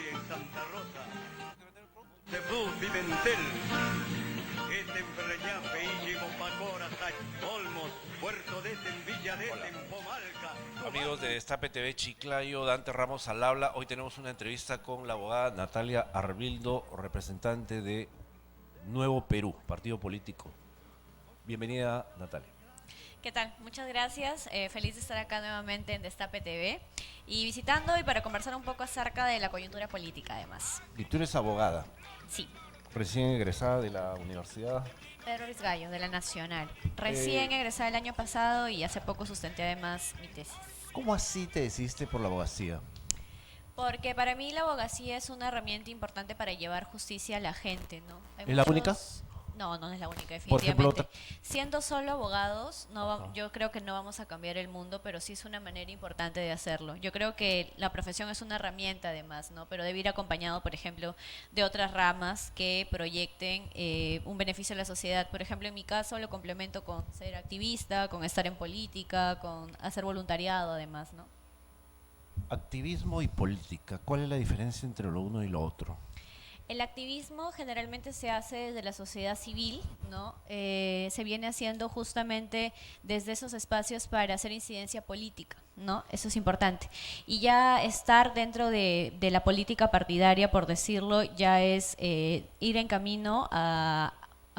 en Santa Rosa, Montefú, Pimentel, Etempreñá, Peíñigo, Pacora, Olmos, Puerto de Villa de Pomalca. Amigos de Destape TV Chiclayo, Dante Ramos al habla. Hoy tenemos una entrevista con la abogada Natalia Arbildo, representante de Nuevo Perú, partido político. Bienvenida, Natalia. ¿Qué tal? Muchas gracias. Feliz de estar acá nuevamente en Destape TV y visitando y para conversar un poco acerca de la coyuntura política, además. Y tú eres abogada, Sí, recién egresada de la universidad. Pedro Ruiz Gallo, de la Nacional. Recién egresada el año pasado y hace poco sustenté además mi tesis. ¿Cómo así te decidiste por la abogacía? Porque para mí la abogacía es una herramienta importante para llevar justicia a la gente, ¿no? Hay ¿Es la muchos- única? No, no es la única, Por ejemplo, definitivamente. Siendo solo abogados, yo creo que no vamos a cambiar el mundo, pero sí es una manera importante de hacerlo. Yo creo que la profesión es una herramienta además, ¿no? Pero debe ir acompañado, por ejemplo, de otras ramas que proyecten un beneficio a la sociedad. Por ejemplo, en mi caso lo complemento con ser activista, con estar en política, con hacer voluntariado además, ¿no? Activismo y política, ¿cuál es la diferencia entre lo uno y lo otro? El activismo generalmente se hace desde la sociedad civil, ¿no? Se viene haciendo justamente desde esos espacios para hacer incidencia política, ¿no? Eso es importante. Y ya estar dentro de la política partidaria, por decirlo, ya es ir en camino a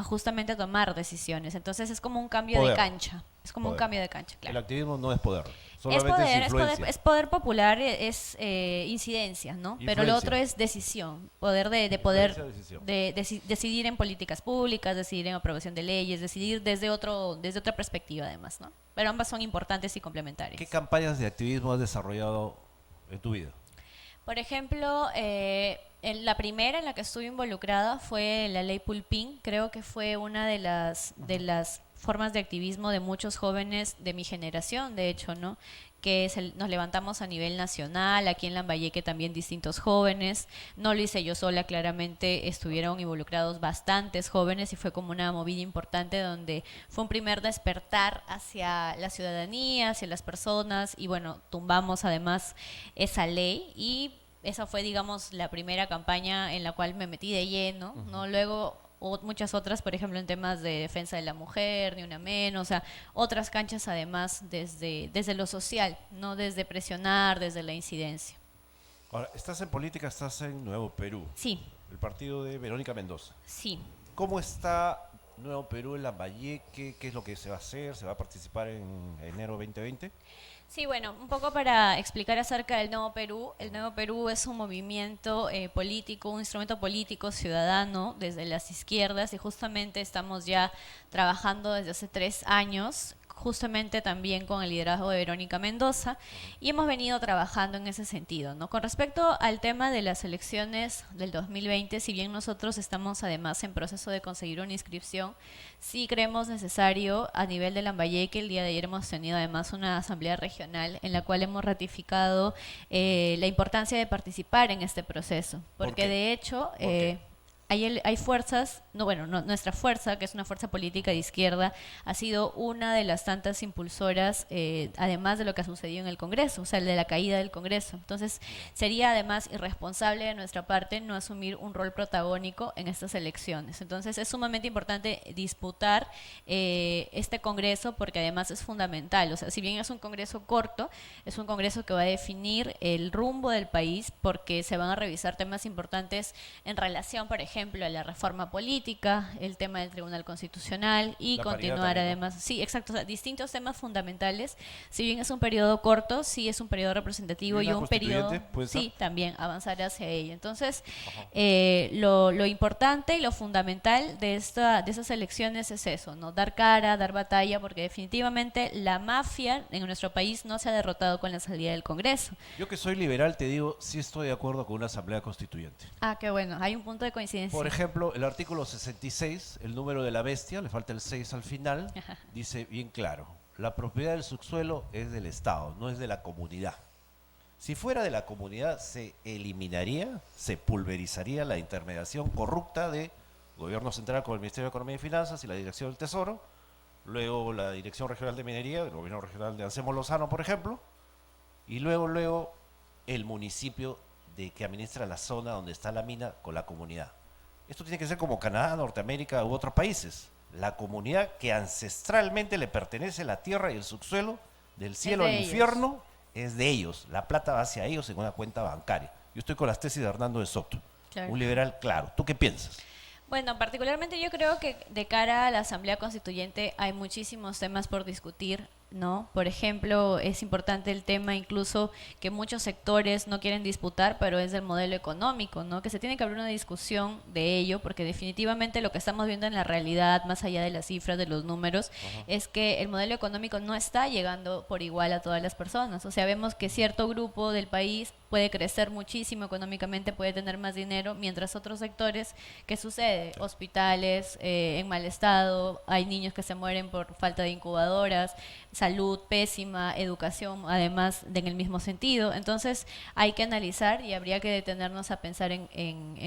justamente tomar decisiones. Entonces es como un cambio Poder. de cancha. Es como un Poder. cambio de cancha, El claro. activismo no es poder, Es solamente poder, es influencia. es poder popular, es incidencia, ¿no? Pero lo Influencia. otro es decisión, poder de poder Influencia, decisión. decidir en políticas públicas, decidir en aprobación de leyes, decidir desde otra perspectiva además, ¿no? Pero ambas son importantes y complementarias. ¿Qué campañas de activismo has desarrollado en tu vida? Por ejemplo, la primera en la que estuve involucrada fue la ley Pulpín. Creo que fue una de las formas de activismo de muchos jóvenes de mi generación, de hecho, ¿no? Nos levantamos a nivel nacional, aquí en Lambayeque también distintos jóvenes. No lo hice yo sola, claramente estuvieron involucrados bastantes jóvenes y fue como una movida importante donde fue un primer despertar hacia la ciudadanía, hacia las personas y bueno, tumbamos además esa ley y esa fue, digamos, la primera campaña en la cual me metí de lleno, ¿no? Luego muchas otras, por ejemplo, en temas de defensa de la mujer, ni una menos, o sea, otras canchas además desde lo social, no desde presionar, desde la incidencia. Ahora, estás en política, estás en Nuevo Perú, Sí, el partido de Verónica Mendoza. sí. ¿Cómo está Nuevo Perú en Lambayeque? ¿Qué es lo que se va a hacer? ¿Se va a participar en enero 2020? Sí, bueno, un poco para explicar acerca del Nuevo Perú. El Nuevo Perú es un movimiento político, un instrumento político ciudadano desde las izquierdas y justamente estamos ya trabajando desde hace 3 años, justamente también con el liderazgo de Verónica Mendoza y hemos venido trabajando en ese sentido, ¿no? Con respecto al tema de las elecciones del 2020, si bien nosotros estamos además en proceso de conseguir una inscripción, sí creemos necesario a nivel de Lambayeque, el día de ayer hemos tenido además una asamblea regional en la cual hemos ratificado la importancia de participar en este proceso, ¿Por porque qué? de hecho ¿Por qué? hay fuerzas, nuestra fuerza, que es una fuerza política de izquierda, ha sido una de las tantas impulsoras, además de lo que ha sucedido en el Congreso, o sea, de la caída del Congreso. Entonces, sería además irresponsable de nuestra parte no asumir un rol protagónico en estas elecciones. Entonces, es sumamente importante disputar este Congreso porque además es fundamental. O sea, si bien es un Congreso corto, es un Congreso que va a definir el rumbo del país porque se van a revisar temas importantes en relación, por ejemplo, a la reforma política, el tema del Tribunal Constitucional y La paridad continuar también, ¿no? además, sí, exacto, o sea, distintos temas fundamentales. Si bien es un periodo corto, sí es un periodo representativo ¿Y y una un periodo, constituyente puede ser? sí, también avanzar hacia ello. Entonces, Ajá. lo importante y lo fundamental de esas elecciones es eso, ¿no? Dar cara, dar batalla, porque definitivamente la mafia en nuestro país no se ha derrotado con la salida del Congreso. Yo que soy liberal te digo, sí estoy de acuerdo con una asamblea constituyente. Ah, qué bueno, hay un punto de coincidencia. Por ejemplo, el artículo 66, el número de la bestia, le falta el 6 al final, dice bien claro, la propiedad del subsuelo es del Estado, no es de la comunidad. Si fuera de la comunidad, se eliminaría, se pulverizaría la intermediación corrupta de Gobierno Central con el Ministerio de Economía y Finanzas y la Dirección del Tesoro, luego la Dirección Regional de Minería, el Gobierno Regional de Anselmo Lozano, por ejemplo, y luego el municipio de que administra la zona donde está la mina con la comunidad. Esto tiene que ser como Canadá, Norteamérica u otros países. La comunidad que ancestralmente le pertenece la tierra y el subsuelo, del cielo de al ellos. infierno, es de ellos. La plata va hacia ellos en una cuenta bancaria. Yo estoy con las tesis de Hernando de Soto, Claro. un liberal claro. ¿Tú qué piensas? Bueno, particularmente yo creo que de cara a la Asamblea Constituyente hay muchísimos temas por discutir, ¿no? Por ejemplo, es importante el tema incluso que muchos sectores no quieren disputar, pero es del modelo económico, ¿no? Que se tiene que abrir una discusión de ello, porque definitivamente lo que estamos viendo en la realidad, más allá de las cifras, de los números, es que el modelo económico no está llegando por igual a todas las personas. O sea, vemos que cierto grupo del país puede crecer muchísimo económicamente, puede tener más dinero, mientras otros sectores, ¿qué sucede? Hospitales en mal estado, hay niños que se mueren por falta de incubadoras, salud pésima, educación además en el mismo sentido. Entonces hay que analizar y habría que detenernos a pensar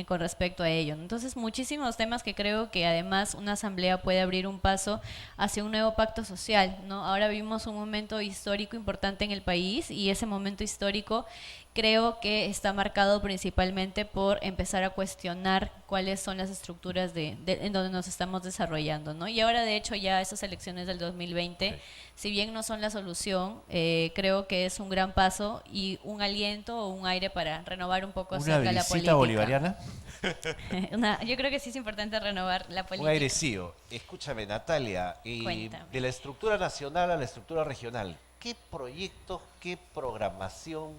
con respecto a ello. Entonces muchísimos temas que creo que además una asamblea puede abrir un paso hacia un nuevo pacto social, ¿no? Ahora vivimos un momento histórico importante en el país y ese momento histórico creo que está marcado principalmente por empezar a cuestionar cuáles son las estructuras en donde nos estamos desarrollando, ¿no? Y ahora, de hecho, ya esas elecciones del 2020, Sí. si bien no son la solución, creo que es un gran paso y un aliento o un aire para renovar un poco ¿Una acerca de la brisita política. bolivariana? Yo creo que sí es importante renovar la Un política. airecillo. Escúchame, Natalia, y Cuéntame. de la estructura nacional a la estructura regional, ¿qué proyectos, qué programación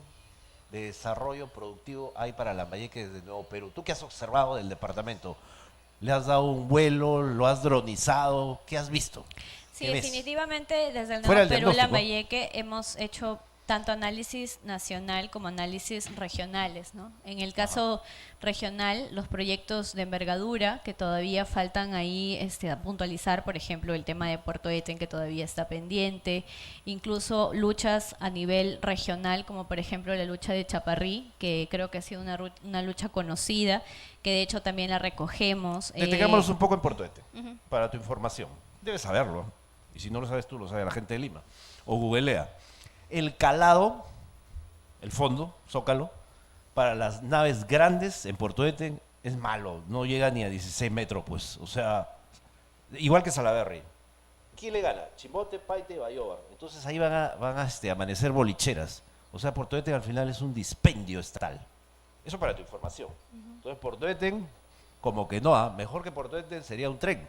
de desarrollo productivo hay para Lambayeque desde Nuevo Perú? Tú que has observado del departamento, ¿le has dado un vuelo, lo has dronizado? ¿Qué has visto? Sí, ¿Qué ves? definitivamente desde el Fuera Nuevo el Perú, diagnóstico. Lambayeque, hemos hecho tanto análisis nacional como análisis regionales, ¿no? En el caso regional, los proyectos de envergadura que todavía faltan ahí a puntualizar, por ejemplo, el tema de Puerto Eten que todavía está pendiente, incluso luchas a nivel regional, como por ejemplo la lucha de Chaparrí, que creo que ha sido una lucha conocida, que de hecho también la recogemos. Detengámonos un poco en Puerto Ete, para tu información. Debes saberlo, y si no lo sabes tú, lo sabe la gente de Lima. O googlea. El calado, el fondo, zócalo, para las naves grandes en Puerto Ete es malo, no llega ni a 16 metros, pues. O sea, igual que Salaberry. ¿Quién le gana? Chimbote, Paite, Bayobar. Entonces ahí van a amanecer bolicheras. O sea, Puerto Ete al final es un dispendio estatal. Eso para tu información. Entonces, Puerto Ete, como que no, mejor que Puerto Ete sería un tren.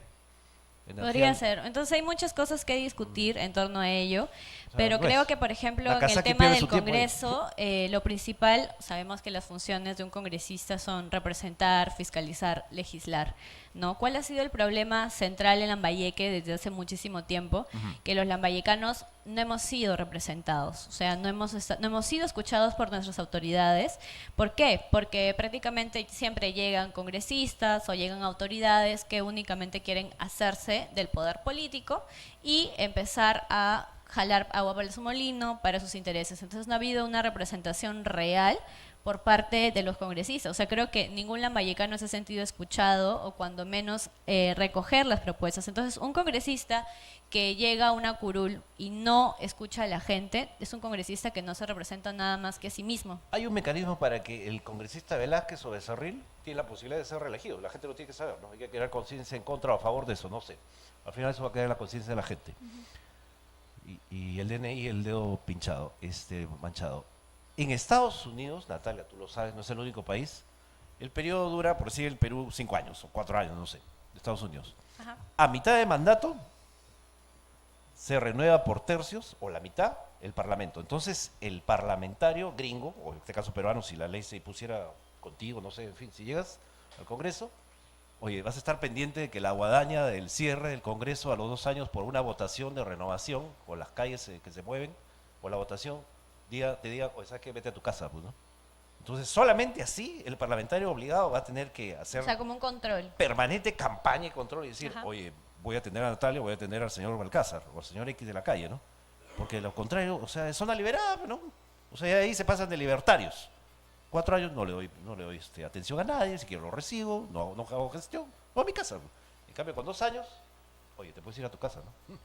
Podría ser. Entonces hay muchas cosas que discutir en torno a ello, pero no es. creo que, por ejemplo, en el Nakazaki tema pierde del su tiempo ahí. Congreso, lo principal, sabemos que las funciones de un congresista son representar, fiscalizar, legislar, ¿no? ¿Cuál ha sido el problema central en Lambayeque desde hace muchísimo tiempo? Que los lambayecanos no hemos sido representados, o sea, no hemos sido escuchados por nuestras autoridades. ¿Por qué? Porque prácticamente siempre llegan congresistas o llegan autoridades que únicamente quieren hacerse del poder político y empezar a jalar agua para su molino, para sus intereses. Entonces no ha habido una representación real por parte de los congresistas. O sea, creo que ningún lambayecano se ha sentido escuchado o cuando menos recoger las propuestas. Entonces, un congresista que llega a una curul y no escucha a la gente es un congresista que no se representa nada más que a sí mismo. Hay un mecanismo para que el congresista Velázquez o Becerril tiene la posibilidad de ser reelegido. La gente lo tiene que saber, ¿no? Hay que crear conciencia en contra o a favor de eso, no sé. Al final eso va a quedar en la conciencia de la gente. Y el DNI, el dedo pinchado, manchado. En Estados Unidos, Natalia, tú lo sabes, no es el único país, el periodo dura, por decir el Perú, 5 años o 4 años, no sé, de Estados Unidos. Ajá. A mitad de mandato se renueva por tercios o la mitad el parlamento. Entonces el parlamentario gringo, o en este caso peruano, si la ley se pusiera contigo, no sé, en fin, si llegas al Congreso, oye, vas a estar pendiente de que la guadaña del cierre del Congreso a los 2 años por una votación de renovación, o las calles que se mueven, o la votación, te diga, oye, ¿sabes qué? Vete a tu casa, pues, ¿no? Entonces, solamente así el parlamentario obligado va a tener que hacer O sea, como un control. permanente campaña y control y decir, Ajá. oye, voy a atender a Natalia, voy a atender al señor Balcázar o al señor X de la calle, ¿no? Porque lo contrario, o sea, es zona liberada, ¿no? O sea, ahí se pasan de libertarios. 4 años no le doy atención a nadie, si quiero lo recibo, no hago gestión, voy a mi casa. En cambio, con 2 años, oye, te puedes ir a tu casa, ¿no?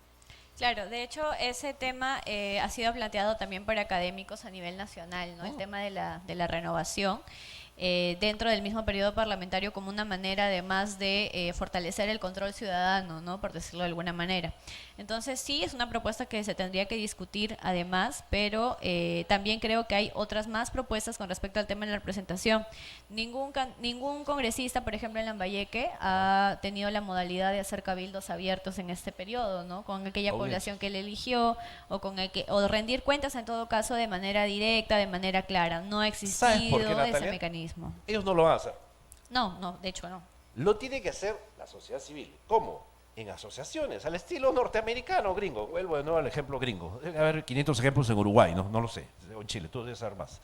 Claro, de hecho ese tema ha sido planteado también por académicos a nivel nacional, ¿no? El tema de la renovación dentro del mismo periodo parlamentario como una manera además de fortalecer el control ciudadano, ¿no? Por decirlo de alguna manera. Entonces sí, es una propuesta que se tendría que discutir además, pero también creo que hay otras más propuestas con respecto al tema de la representación. Ningún congresista, por ejemplo en Lambayeque, ha tenido la modalidad de hacer cabildos abiertos en este periodo, ¿no? Con aquella Obvio. población que él eligió o rendir cuentas en todo caso de manera directa, de manera clara. No ha ¿Sabes por qué, existido ese Natalia? mecanismo. Ellos no lo van a hacer. No, de hecho no. Lo tiene que hacer la sociedad civil. ¿Cómo? En asociaciones, al estilo norteamericano, gringo. Vuelvo de nuevo al ejemplo gringo. Debe haber 500 ejemplos en Uruguay, no lo sé. O en Chile, tú debes saber más.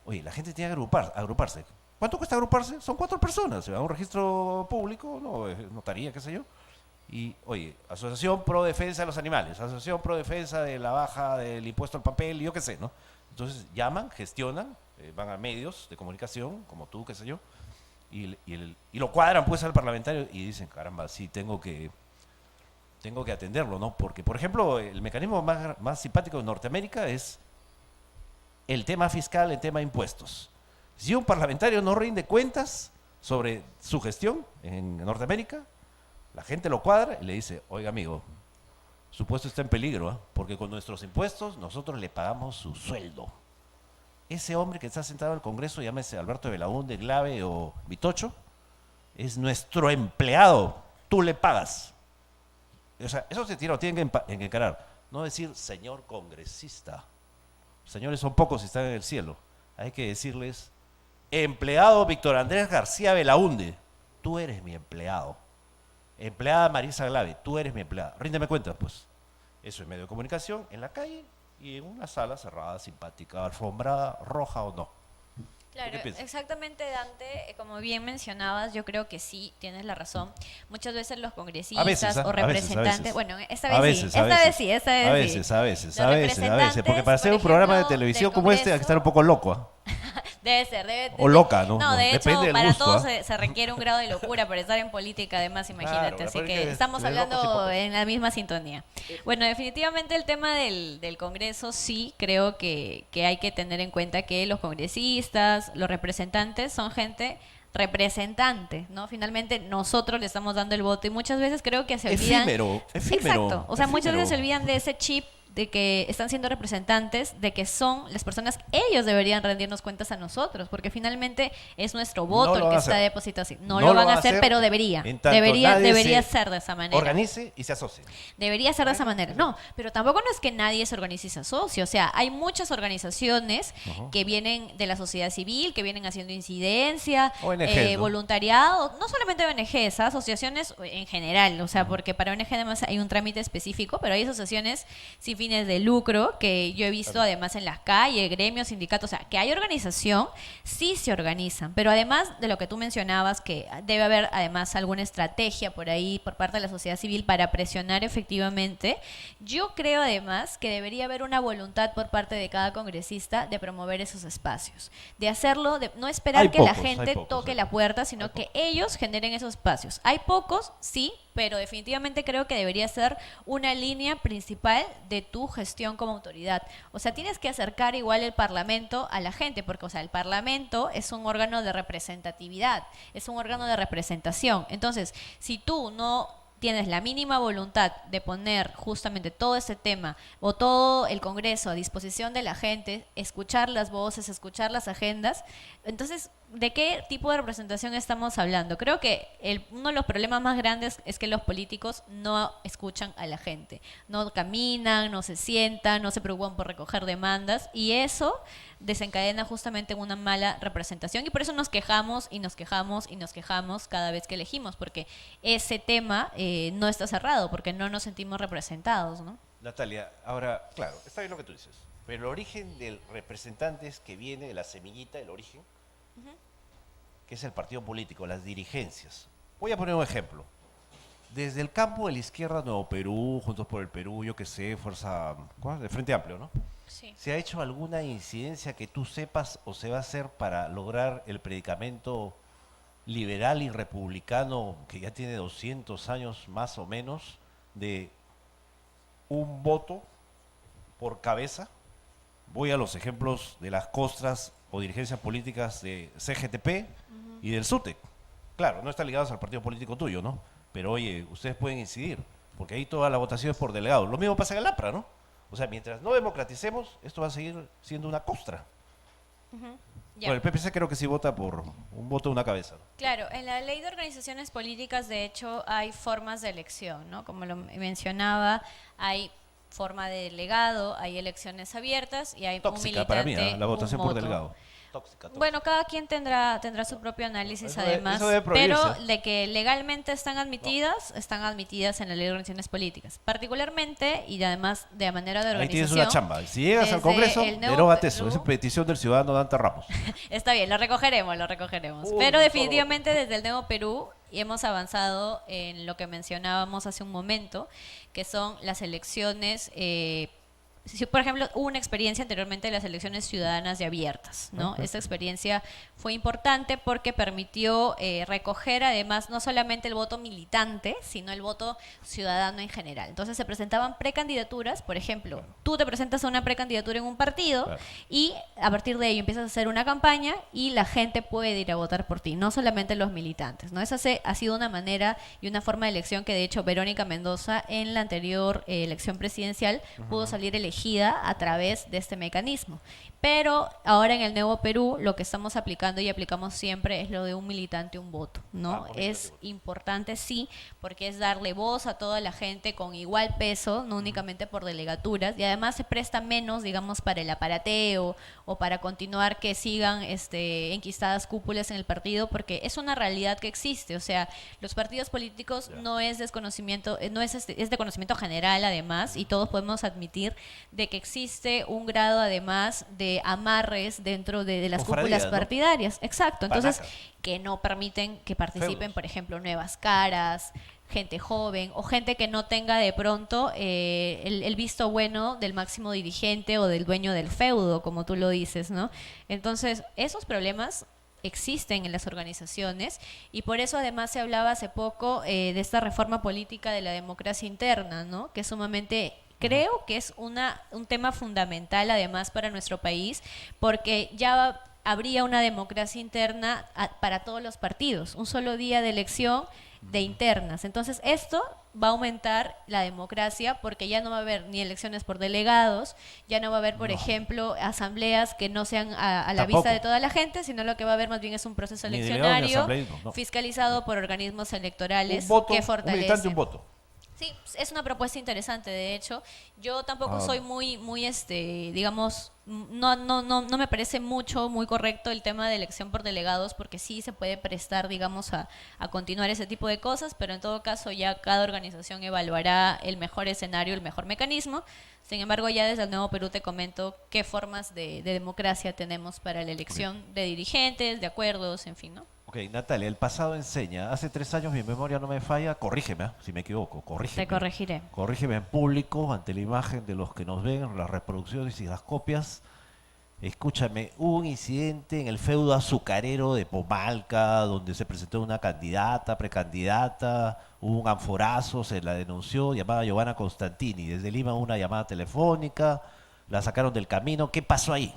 Oye, la gente tiene que agruparse. ¿Cuánto cuesta agruparse? Son 4 personas. Se va a un registro público, no, notaría, qué sé yo. Y, oye, Asociación Pro Defensa de los Animales, Asociación Pro Defensa de la baja del impuesto al papel, yo qué sé, ¿no? Entonces llaman, gestionan, van a medios de comunicación, como tú, qué sé yo, y lo cuadran pues al parlamentario y dicen, caramba, sí, tengo que atenderlo, ¿no? Porque, por ejemplo, el mecanismo más simpático de Norteamérica es el tema fiscal, el tema de impuestos. Si un parlamentario no rinde cuentas sobre su gestión en Norteamérica, la gente lo cuadra y le dice, oiga amigo, su puesto está en peligro, ¿ah? Porque con nuestros impuestos nosotros le pagamos su sueldo. Ese hombre que está sentado en el Congreso, llámese Alberto Belaúnde, Glave o Vitocho, es nuestro empleado, tú le pagas. O sea, eso se tienen que encarar. No decir señor congresista. Señores son pocos y están en el cielo. Hay que decirles, empleado Víctor Andrés García Belaúnde, tú eres mi empleado. Empleada Marisa Glave, tú eres mi empleada. Ríndeme cuentas, pues. Eso en medio de comunicación, en la calle y en una sala cerrada, simpática, alfombrada, roja o no. Claro, ¿Qué piensas? exactamente, Dante, como bien mencionabas, yo creo que sí, tienes la razón. Muchas veces los A congresistas veces, ¿ah? o A veces, a representantes, veces. bueno, esta A vez veces, sí, a esta veces. vez sí, esta vez A sí. veces, a veces, Los a veces, a veces. Porque para ser un representantes, programa de por ejemplo, televisión del como este hay que estar un Congreso, poco loco, ¿ah? debe ser, O loca, ¿no? No, de hecho, Depende del para gusto, todos ¿ah? se requiere un grado de locura para estar en política, además, imagínate. Claro, Así pero que es que estamos de locos y hablando pocos. en la misma sintonía. Bueno, definitivamente el tema del Congreso, sí, creo que hay que tener en cuenta que los congresistas, los representantes, son gente representante, ¿no? Finalmente nosotros le estamos dando el voto y muchas veces creo que se olvidan. Efímero. Exacto, o sea, muchas efímero. veces se olvidan de ese chip de que están siendo representantes, de que son las personas, ellos deberían rendirnos cuentas a nosotros, porque finalmente es nuestro voto No lo el que van a está hacer. depositado así. No lo van a hacer, pero debería. En tanto Debería, nadie debería se ser de esa manera. Organice y se asocie. Debería ser de esa manera. No, pero tampoco no es que nadie se organice y se asocie. O sea, hay muchas organizaciones que vienen de la sociedad civil, que vienen haciendo incidencia, ONGs, ¿no? voluntariado, no solamente ONGs, asociaciones en general. O sea, porque para ONG además hay un trámite específico, pero hay asociaciones sin fines de lucro que yo he visto además en las calles, gremios, sindicatos. O sea, que hay organización, sí se organizan. Pero además de lo que tú mencionabas, que debe haber además alguna estrategia por ahí por parte de la sociedad civil para presionar efectivamente. Yo creo además que debería haber una voluntad por parte de cada congresista de promover esos espacios, de hacerlo, de no esperar Hay que la pocos, gente hay pocos, toque hay la pocos. puerta, sino que ellos generen esos espacios. Hay pocos, sí, pero definitivamente creo que debería ser una línea principal de tu gestión como autoridad. O sea, tienes que acercar igual el Parlamento a la gente, porque, o sea, el Parlamento es un órgano de representatividad, es un órgano de representación. Entonces, si tú no tienes la mínima voluntad de poner justamente todo este tema o todo el Congreso a disposición de la gente, escuchar las voces, escuchar las agendas, entonces, ¿de qué tipo de representación estamos hablando? Creo que uno de los problemas más grandes es que los políticos no escuchan a la gente, no caminan, no se sientan, no se preocupan por recoger demandas y eso desencadena justamente en una mala representación y por eso nos quejamos y nos quejamos y nos quejamos cada vez que elegimos, porque ese tema no está cerrado, porque no nos sentimos representados, ¿no? Natalia, ahora, claro, está bien lo que tú dices, pero el origen del representante es que viene de la semillita, el origen, que es el partido político, las dirigencias. Voy a poner un ejemplo. Desde el campo de la izquierda, Nuevo Perú, Juntos por el Perú, yo qué sé, Fuerza, ¿cómo es? De Frente Amplio, ¿no? Sí. ¿Se ha hecho alguna incidencia que tú sepas o se va a hacer para lograr el predicamento liberal y republicano que ya tiene 200 años más o menos de un voto por cabeza. Voy a los ejemplos de las costras o dirigencias políticas de CGTP y del SUTEC. Claro, no están ligados al partido político tuyo, ¿no? Pero oye, ustedes pueden incidir, porque ahí toda la votación es por delegado. Lo mismo pasa en el APRA, ¿no? O sea, mientras no democraticemos, esto va a seguir siendo una costra. Ya. Bueno, el PPC creo que sí vota por un voto de una cabeza, ¿no? Claro, en la ley de organizaciones políticas, de hecho, hay formas de elección, ¿no? Como lo mencionaba, hay forma de delegado, hay elecciones abiertas y hay un Tóxica militante, para mí, ¿eh? La un votación por voto. delegado. Tóxica. Bueno, cada quien tendrá su propio análisis Eso además, eso debe pero prohibirse. de que legalmente están admitidas en la ley de organizaciones políticas, particularmente y además de manera de Ahí organización. tienes una chamba. Si llegas al desde Congreso, el Nuevo derógate eso. Perú. Esa es petición del ciudadano Dante Ramos. Está bien, lo recogeremos. Uy, Pero un definitivamente desde el Nuevo Perú hemos avanzado en lo que mencionábamos hace un momento, que son las elecciones. Si, por ejemplo, hubo una experiencia anteriormente de las elecciones ciudadanas y abiertas, ¿no? Esta experiencia fue importante porque permitió recoger además no solamente el voto militante, sino el voto ciudadano en general. Entonces se presentaban precandidaturas, por ejemplo, tú te presentas a una precandidatura en un partido Claro. y a partir de ello empiezas a hacer una campaña y la gente puede ir a votar por ti, no solamente los militantes, ¿no? Esa ha sido una manera y una forma de elección que de hecho Verónica Mendoza en la anterior elección presidencial pudo salir elegida a través de este mecanismo. Pero ahora en el Nuevo Perú lo que estamos aplicando y aplicamos siempre es lo de un militante, un voto, ¿no? Es importante, sí, porque es darle voz a toda la gente con igual peso, no únicamente por delegaturas, y además se presta menos, digamos, para el aparateo o para continuar que sigan enquistadas cúpulas en el partido, porque es una realidad que existe. O sea, los partidos políticos no es desconocimiento, es de conocimiento general además, y todos podemos admitir de que existe un grado además de amarres dentro de las Cofradías, cúpulas ¿no? partidarias. Exacto. Entonces, Panacas. que no permiten que participen, Feudos. por ejemplo, nuevas caras, gente joven o gente que no tenga de pronto el visto bueno del máximo dirigente o del dueño del feudo, como tú lo dices, ¿no? Entonces, esos problemas existen en las organizaciones y por eso además se hablaba hace poco de esta reforma política de la democracia interna, ¿no? Que es sumamente, creo que es un tema fundamental además para nuestro país, porque ya habría una democracia interna para todos los partidos, un solo día de elección de internas. Entonces esto va a aumentar la democracia porque ya no va a haber ni elecciones por delegados, ya no va a haber, por ejemplo, asambleas que no sean a la Tampoco. vista de toda la gente, sino lo que va a haber más bien es un proceso Ni delegados ni eleccionario asambleísmo, no. fiscalizado por organismos electorales Un voto, que un militante, fortalecen. un voto. Sí, es una propuesta interesante, de hecho. Yo tampoco Ah. soy muy, digamos, no me parece muy correcto el tema de elección por delegados, porque sí se puede prestar, digamos, a continuar ese tipo de cosas, pero en todo caso ya cada organización evaluará el mejor escenario, el mejor mecanismo. Sin embargo, ya desde el Nuevo Perú te comento qué formas de democracia tenemos para la elección de dirigentes, de acuerdos, en fin, ¿no? Ok, Natalia, el pasado enseña. Hace 3 años, mi memoria no me falla, corrígeme, si me equivoco, corrígeme. Te corregiré. Corrígeme en público, ante la imagen de los que nos ven, las reproducciones y las copias. Escúchame, hubo un incidente en el feudo azucarero de Pomalca, donde se presentó una candidata, precandidata, hubo un anforazo, se la denunció, llamada Giovanna Constantini. Desde Lima una llamada telefónica, la sacaron del camino. ¿Qué pasó ahí?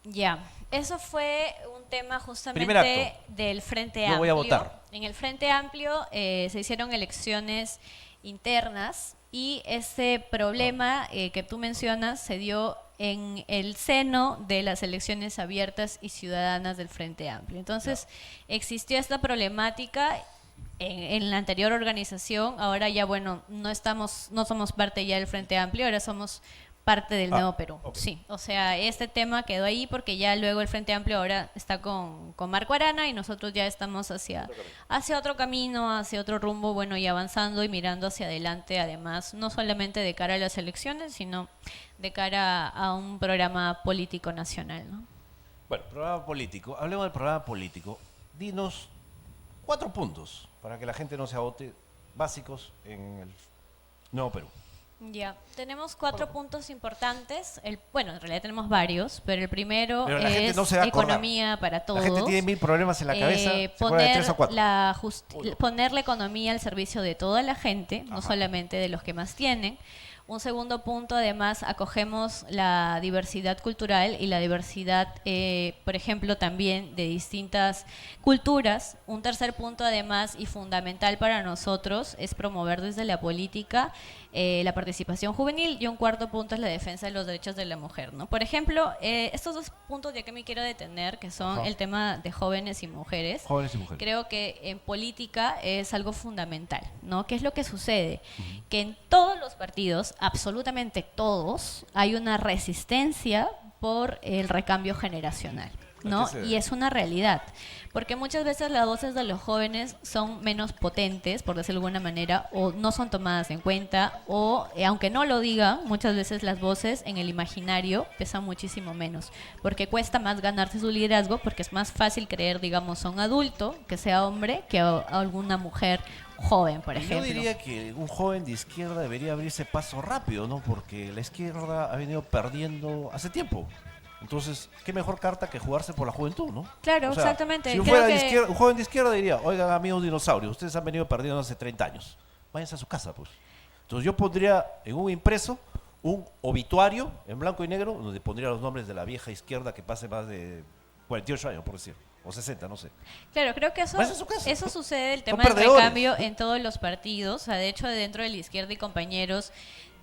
Ya, eso fue un tema Primer justamente acto. del Frente Yo Amplio. voy a votar. En el Frente Amplio se hicieron elecciones internas y ese problema que tú mencionas se dio en el seno de las elecciones abiertas y ciudadanas del Frente Amplio. Entonces, existió esta problemática en la anterior organización. Ahora ya, bueno, no somos parte ya del Frente Amplio, ahora somos parte del Nuevo Perú. ok. Sí, o sea, este tema quedó ahí porque ya luego el Frente Amplio ahora está con Marco Arana y nosotros ya estamos hacia otro camino, hacia otro rumbo, bueno, y avanzando y mirando hacia adelante, además, no solamente de cara a las elecciones, sino de cara a un programa político nacional, ¿no? Bueno, programa político. Hablemos del programa político. Dinos 4 puntos para que la gente no se agote, básicos en el Nuevo Perú. Ya, tenemos 4 puntos importantes. Bueno, en realidad tenemos varios, pero el primero Pero la gente es no se va a acordar. economía para todos. La gente tiene 1000 problemas en la cabeza, se acuerda de poner 3 o 4. poner la economía al servicio de toda la gente, no Ajá. solamente de los que más tienen. Un segundo punto, además, acogemos la diversidad cultural y la diversidad, por ejemplo, también de distintas culturas. Un tercer punto, además, y fundamental para nosotros, es promover desde la política la participación juvenil. Y un cuarto punto es la defensa de los derechos de la mujer, ¿no? Por ejemplo, estos 2 puntos ya que me quiero detener, que son Ajá. el tema de jóvenes y mujeres. Jóvenes y mujeres. Creo que en política es algo fundamental, ¿no? ¿Qué es lo que sucede? Que en todos los partidos, absolutamente todos, hay una resistencia por el recambio generacional, ¿no? ¿A qué se debe? Y es una realidad, porque muchas veces las voces de los jóvenes son menos potentes, por decirlo de alguna manera, o no son tomadas en cuenta, o aunque no lo digan, muchas veces las voces en el imaginario pesan muchísimo menos, porque cuesta más ganarse su liderazgo, porque es más fácil creer, digamos, a un adulto que sea hombre que a alguna mujer joven, por Yo ejemplo. diría que un joven de izquierda debería abrirse paso rápido, ¿no? Porque la izquierda ha venido perdiendo hace tiempo. Entonces, qué mejor carta que jugarse por la juventud, ¿no? Claro, exactamente. Si Creo fuera de que- izquierda, un joven de izquierda diría, oigan amigos dinosaurios, ustedes han venido perdiendo hace 30 años. Váyanse a su casa, pues. Entonces yo pondría en un impreso un obituario en blanco y negro, donde pondría los nombres de la vieja izquierda que pase más de 48 años, por decir. O 60, no sé. Claro, creo que eso, Váyanse a su casa. eso sucede, el Son tema del perdedores. recambio en todos los partidos. O sea, de hecho, dentro de la izquierda y compañeros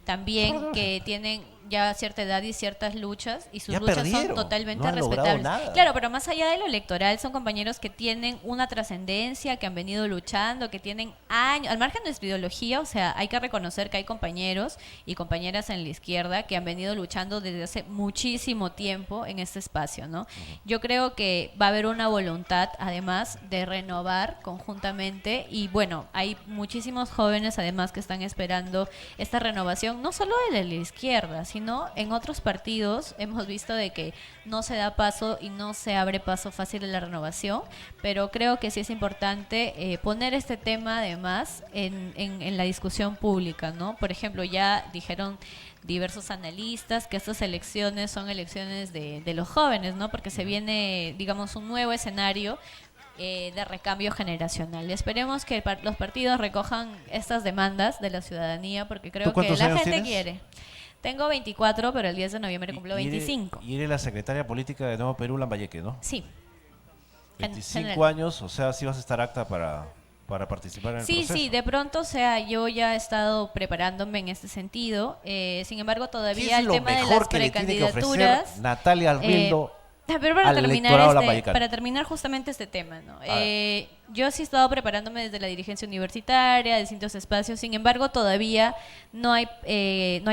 también Perdedores. que tienen ya cierta edad y ciertas luchas, y sus Ya luchas perdieron, son totalmente no han logrado respetables. nada. Claro, pero más allá de lo electoral, son compañeros que tienen una trascendencia, que han venido luchando, que tienen años, al margen de su ideología. O sea, hay que reconocer que hay compañeros y compañeras en la izquierda que han venido luchando desde hace muchísimo tiempo en este espacio, ¿no? Yo creo que va a haber una voluntad, además, de renovar conjuntamente, y bueno, hay muchísimos jóvenes, además, que están esperando esta renovación, no solo de la izquierda, sino en otros partidos. Hemos visto de que no se da paso y no se abre paso fácil en la renovación, pero creo que sí es importante poner este tema, además, en la discusión pública, ¿no? Por ejemplo, ya dijeron diversos analistas que estas elecciones son elecciones de los jóvenes, ¿no? Porque se viene, digamos, un nuevo escenario de recambio generacional. Esperemos que los partidos recojan estas demandas de la ciudadanía, porque creo ¿Tú que cuántos la años gente tienes? quiere. Tengo 24, pero el 10 de noviembre cumplo Y eres- 25. Y eres la secretaria política de Nuevo Perú, Lambayeque, ¿no? Sí. 25 general. años, o sea, sí vas a estar apta para participar en el Sí, proceso. sí, de pronto, o sea, yo ya he estado preparándome en este sentido. Sin embargo, ¿Qué todavía es el lo tema de mejor las que le tiene que ofrecer precandidaturas. Natalia Albildo Pero para al terminar, electorado lambayecano? para terminar justamente este tema, ¿no? ver. Yo sí he estado preparándome desde la dirigencia universitaria, de distintos espacios. Sin embargo, todavía no hay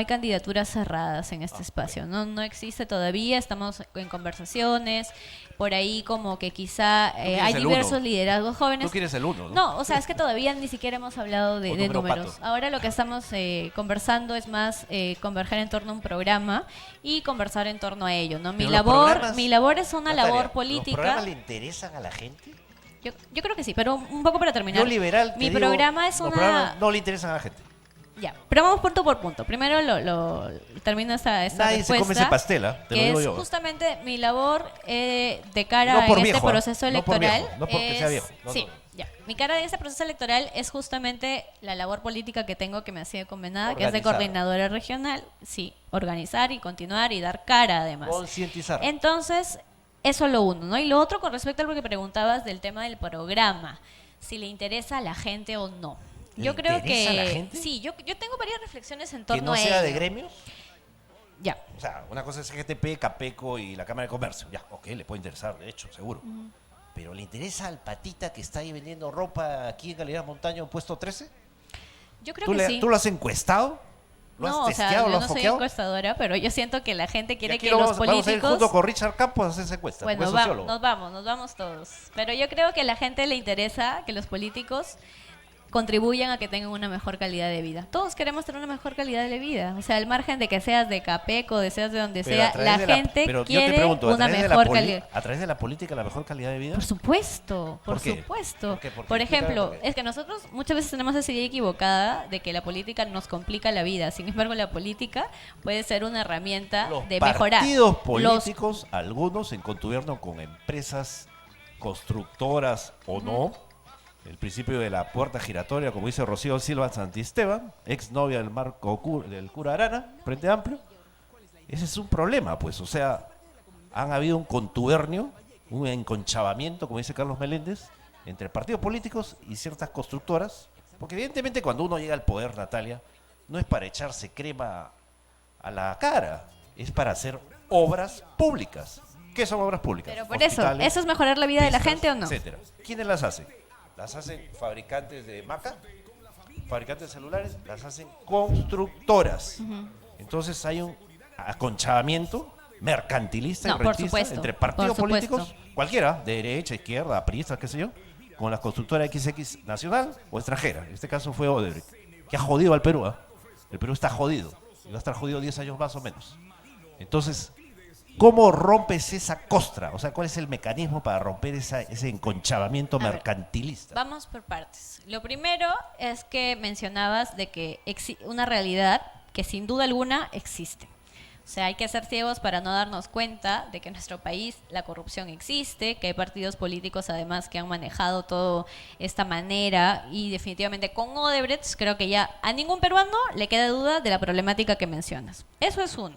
candidaturas cerradas en este espacio, ¿no? No existe todavía. Estamos en conversaciones. Por ahí como que quizá quieres hay el diversos uno. liderazgos jóvenes. Tú quieres el uno, ¿no? No, o sea, es que todavía ni siquiera hemos hablado de O número números. pato. Ahora lo que estamos conversando es más converger en torno a un programa y conversar en torno a ello, ¿no? Pero los programas, Mi labor es una Natalia, labor ¿los política. programas le interesan a la gente? Yo creo que sí, pero un poco para terminar. Yo liberal, te Mi digo, programa es los una... programas no le interesan a la gente. Ya, pero vamos punto por punto. Primero termino esta Nadie respuesta. se come ese pastel, ¿ah? Te lo que digo es yo. justamente mi labor de cara No por en viejo, este ¿ah? proceso No por electoral. viejo, no porque sea viejo. No, sí, no. ya. Mi cara en este proceso electoral es justamente la labor política que tengo, que me ha sido convenada, que es de Organizar. coordinadora regional. Sí, organizar y continuar y dar cara, además. Concientizar. Entonces, eso es lo uno, ¿no? Y lo otro, con respecto a lo que preguntabas del tema del programa, si le interesa a la gente o no. ¿Le Yo creo interesa que a la gente? sí, yo tengo varias reflexiones en Que torno no a sea de ello. gremios. Ya. O sea, una cosa es GTP, Capeco y la Cámara de Comercio. Ya, ok, le puede interesar, de hecho, seguro. Pero ¿le interesa al patita que está ahí vendiendo ropa aquí en Galería Montaño, puesto 13? Yo creo ¿Tú, que sí. ¿Tú lo has encuestado? ¿Lo No, has o sea, testeado? yo ¿Lo no has soy foqueado? encuestadora, pero yo siento que la gente Y quiere aquí que lo los vamos a ir políticos... junto con Richard Campos a hacer esa encuesta. Bueno, porque es sociólogo. nos vamos todos. Pero yo creo que a la gente le interesa que los políticos contribuyan a que tengan una mejor calidad de vida. Todos queremos tener una mejor calidad de vida. O sea, al margen de que seas de Capeco, de seas de donde Pero sea, a través la de gente pero yo te quiere pregunto, una mejor calidad. ¿a través de la política la mejor calidad de vida? Por supuesto, por ¿Por qué? supuesto. ¿Por qué? ¿Por qué? Por ejemplo, Explícame por qué. es que nosotros muchas veces tenemos esa idea equivocada de que la política nos complica la vida. Sin embargo, la política puede ser una herramienta Los de mejorar. partidos Los- políticos, algunos en contubernio con empresas constructoras o no, el principio de la puerta giratoria, como dice Rocío Silva Santisteban, ex novia del del cura Arana, Frente Amplio, ese es un problema, pues, o sea, han habido un contubernio, un enconchabamiento, como dice Carlos Meléndez, entre partidos políticos y ciertas constructoras, porque evidentemente cuando uno llega al poder, Natalia, no es para echarse crema a la cara, es para hacer obras públicas. ¿Qué son obras públicas? Pero por eso, Hospitales, ¿eso es mejorar la vida de la pistas, gente o no? etcétera. ¿Quiénes las hacen? Las hacen fabricantes de maca, fabricantes de celulares, las hacen constructoras. Entonces hay un aconchabamiento mercantilista No, y por rentista supuesto, entre partidos por supuesto. políticos, cualquiera, de derecha, izquierda, apristas, qué sé yo, con la constructora XX nacional o extranjera. En este caso fue Odebrecht, que ha jodido al Perú. El Perú está jodido y va a estar jodido 10 años más o menos. Entonces, ¿cómo rompes esa costra? O sea, ¿cuál es el mecanismo para romper ese enconchabamiento A ver, mercantilista? Vamos por partes. Lo primero es que mencionabas de que una realidad que sin duda alguna existe. O sea, hay que ser ciegos para no darnos cuenta de que en nuestro país la corrupción existe, que hay partidos políticos además que han manejado toda esta manera y definitivamente con Odebrecht creo que ya a ningún peruano le queda duda de la problemática que mencionas. Eso es uno.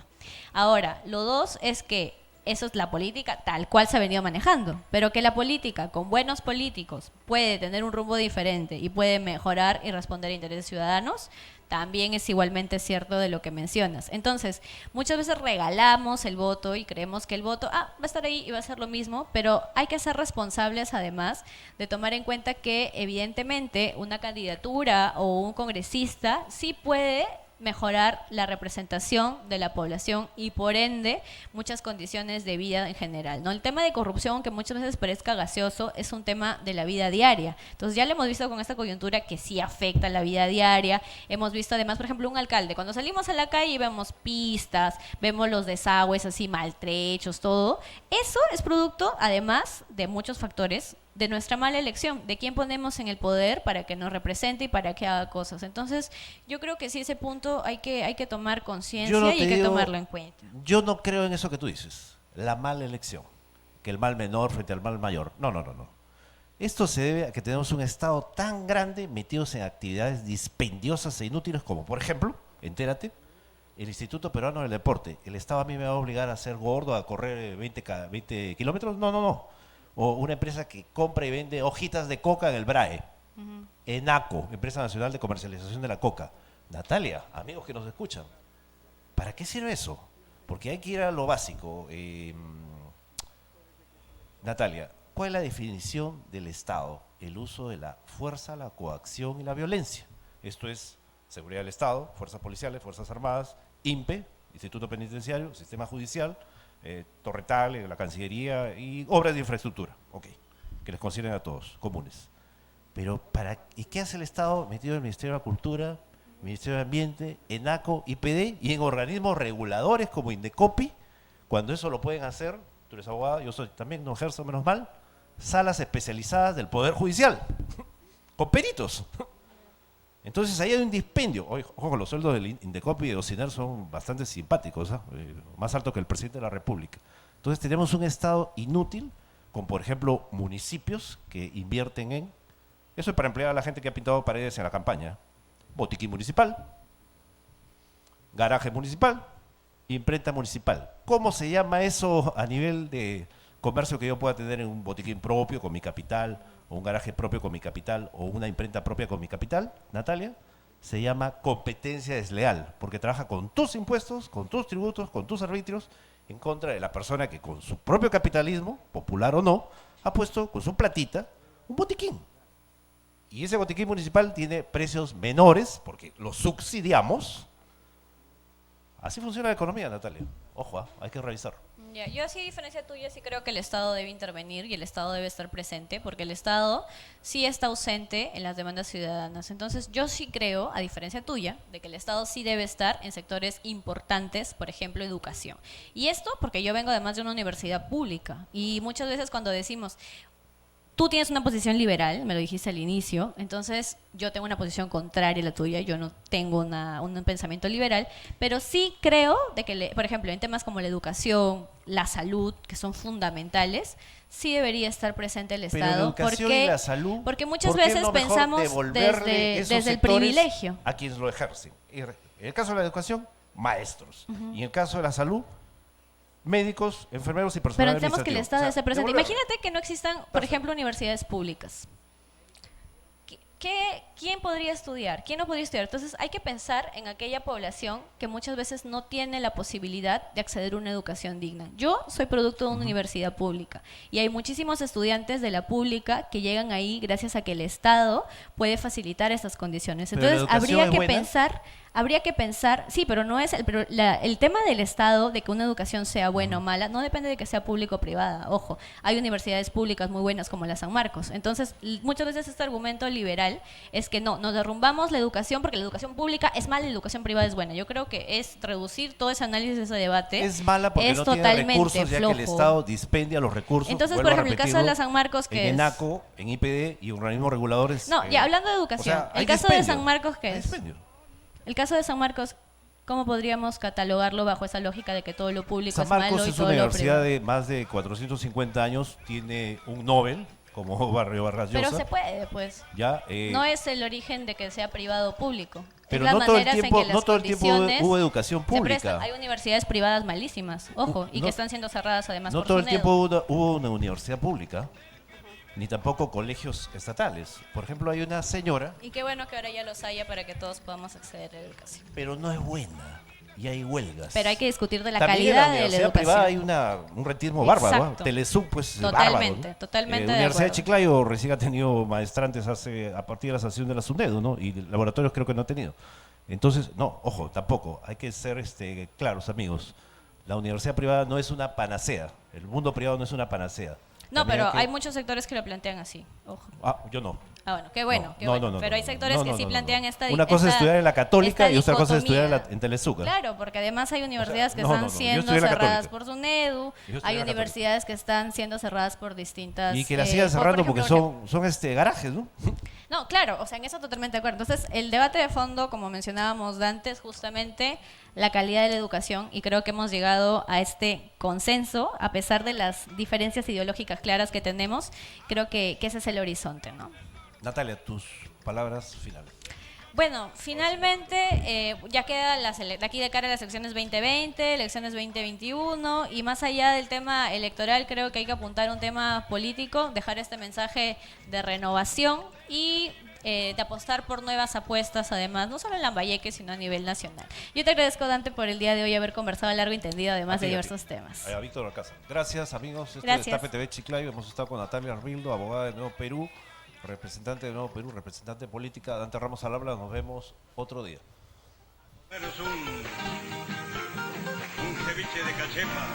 Ahora, lo dos es que eso es la política tal cual se ha venido manejando, pero que la política con buenos políticos puede tener un rumbo diferente y puede mejorar y responder a intereses ciudadanos, también es igualmente cierto de lo que mencionas. Entonces, muchas veces regalamos el voto y creemos que el voto va a estar ahí y va a ser lo mismo, pero hay que ser responsables además de tomar en cuenta que evidentemente una candidatura o un congresista sí puede mejorar la representación de la población y por ende muchas condiciones de vida en general, ¿no? El tema de corrupción, aunque muchas veces parezca gaseoso, es un tema de la vida diaria. Entonces ya lo hemos visto con esta coyuntura que sí afecta la vida diaria. Hemos visto además, por ejemplo, un alcalde, cuando salimos a la calle y vemos pistas, vemos los desagües así maltrechos, todo. Eso es producto, además, de muchos factores de nuestra mala elección, de quién ponemos en el poder para que nos represente y para que haga cosas. Entonces, yo creo que sí, ese punto hay que tomar conciencia y hay que tomarlo en cuenta. Yo no creo en eso que tú dices, la mala elección, que el mal menor frente al mal mayor. No, no, no, no. Esto se debe a que tenemos un Estado tan grande metidos en actividades dispendiosas e inútiles como, por ejemplo, entérate, el Instituto Peruano del Deporte. ¿El Estado a mí me va a obligar a ser gordo, a correr 20 kilómetros? No, no, no. O una empresa que compra y vende hojitas de coca en el BRAE. ENACO, Empresa Nacional de Comercialización de la Coca. Natalia, amigos que nos escuchan, ¿para qué sirve eso? Porque hay que ir a lo básico. Natalia, ¿cuál es la definición del Estado? El uso de la fuerza, la coacción y la violencia. Esto es seguridad del Estado, fuerzas policiales, fuerzas armadas, INPE, Instituto Penitenciario, Sistema Judicial, Torretal, la Cancillería y obras de infraestructura, que les concierne a todos, comunes. Pero ¿y qué hace el Estado metido en el Ministerio de la Cultura, Ministerio de Ambiente, ENACO, IPD y en organismos reguladores como Indecopi, cuando eso lo pueden hacer? Tú eres abogado, yo soy también, no ejerzo menos mal, salas especializadas del Poder Judicial, con peritos. Entonces ahí hay un dispendio. Ojo, los sueldos del Indecopi y de Ociner son bastante simpáticos, más altos que el presidente de la República. Entonces tenemos un Estado inútil, con por ejemplo municipios que invierten en, eso es para emplear a la gente que ha pintado paredes en la campaña, botiquín municipal, garaje municipal, imprenta municipal. ¿Cómo se llama eso a nivel de comercio que yo pueda tener en un botiquín propio con mi capital, o un garaje propio con mi capital, o una imprenta propia con mi capital, Natalia? Se llama competencia desleal, porque trabaja con tus impuestos, con tus tributos, con tus arbitrios, en contra de la persona que con su propio capitalismo, popular o no, ha puesto con su platita un botiquín. Y ese botiquín municipal tiene precios menores, porque lo subsidiamos. Así funciona la economía, Natalia. Ojo, hay que revisar. Ya, yo sí, a diferencia tuya, sí creo que el Estado debe intervenir y el Estado debe estar presente, porque el Estado sí está ausente en las demandas ciudadanas. Entonces, yo sí creo, a diferencia tuya, de que el Estado sí debe estar en sectores importantes, por ejemplo, educación. Y esto porque yo vengo además de una universidad pública y muchas veces cuando decimos, tú tienes una posición liberal, me lo dijiste al inicio, entonces yo tengo una posición contraria a la tuya, yo no tengo un pensamiento liberal, pero sí creo de que, por ejemplo, en temas como la educación, la salud, que son fundamentales, sí debería estar presente el Pero Estado. la educación y la salud, porque muchas ¿por qué veces no mejor pensamos devolverle esos desde el sectores privilegio. a quienes lo ejercen? En el caso de la educación, maestros. Y en el caso de la salud, médicos, enfermeros y personal Pero tenemos que el administrativo. Estado O sea, esté presente. devolverle. Imagínate que no existan, por ejemplo, universidades públicas. ¿Quién podría estudiar? ¿Quién no podría estudiar? Entonces hay que pensar en aquella población que muchas veces no tiene la posibilidad de acceder a una educación digna. Yo soy producto de una universidad pública y hay muchísimos estudiantes de la pública que llegan ahí gracias a que el Estado puede facilitar estas condiciones. Pero la Entonces educación habría es que buena. pensar, sí, pero no es el tema del Estado de que una educación sea buena o mala, no depende de que sea pública o privada. Ojo, hay universidades públicas muy buenas como la San Marcos. Entonces, muchas veces este argumento liberal es que no, nos derrumbamos la educación porque la educación pública es mala y la educación privada es buena. Yo creo que es reducir todo ese análisis, ese debate. Es mala porque es no tiene totalmente recursos, ya que el flojo. Estado dispendia los recursos. Entonces, vuelvo por a ejemplo, el caso de repetirlo, la San Marcos, que en es... ENACO, en IPD y organismos reguladores. No, ya hablando de educación, o sea, hay el caso de dispendio. San Marcos, ¿qué Hay es? dispendio. El caso de San Marcos, ¿cómo podríamos catalogarlo bajo esa lógica de que todo lo público San es malo Marcos y es todo una lo universidad privado? de más de 450 años, tiene un Nobel, como Barrio Vargas Llosa. Pero se puede, pues. Ya, No es el origen de que sea privado o público. pero es las no todo el maneras tiempo, en que no las todo el tiempo condiciones hubo educación se prestan. pública. Hay universidades privadas malísimas, ojo, y No- que están siendo cerradas además No por todo el SUNEDU. tiempo hubo una universidad pública, ni tampoco colegios estatales. Por ejemplo, hay una señora, Y qué bueno que ahora ya los haya para que todos podamos acceder a la educación. pero no es buena, y hay huelgas. Pero hay que discutir de la También calidad en de la universidad educación. privada hay un rentismo bárbaro. ¿no? Exacto. Telesub, pues, Totalmente, bárbaro, ¿no? totalmente de Universidad de acuerdo. Chiclayo recién ha tenido maestrantes a partir de la sanción de la SUNEDU, ¿no? Y laboratorios creo que no ha tenido. Entonces, no, ojo, tampoco. Hay que ser claros, amigos. La universidad privada no es una panacea. El mundo privado no es una panacea. No, También pero que- hay muchos sectores que lo plantean así, ojo. Ah, yo no. Ah, bueno, qué bueno, No, qué no, bueno. no, no, pero no, hay no, sectores no, que no, sí no, plantean no. esta Una cosa es estudiar en la católica y otra cosa es estudiar dicotomía. en Telesuca. Claro, porque además hay universidades que no, no, están no, yo siendo estudié en la cerradas católica. por SUNEDU, Yo estudié hay en la universidades que están siendo cerradas por distintas... Y que la sigan cerrando por porque ejemplo, son garajes, ¿no? No, claro, o sea, en eso totalmente de acuerdo. Entonces, el debate de fondo, como mencionábamos antes, justamente la calidad de la educación, y creo que hemos llegado a este consenso, a pesar de las diferencias ideológicas claras que tenemos, creo que ese es el horizonte, ¿no? Natalia, tus palabras finales. Bueno, finalmente ya queda de aquí de cara a las elecciones 2020, elecciones 2021 y más allá del tema electoral creo que hay que apuntar a un tema político, dejar este mensaje de renovación y de apostar por nuevas apuestas además, no solo en Lambayeque sino a nivel nacional. Yo te agradezco Dante por el día de hoy haber conversado largo y entendido además de diversos temas. A Víctor Alcázar. Gracias amigos, esto Gracias. es Tape TV Chiclayo, hemos estado con Natalia Arbildo, abogada de Nuevo Perú, representante de Nuevo Perú, representante política, Dante Ramos al habla, nos vemos otro día. Menos un ceviche de cachepa.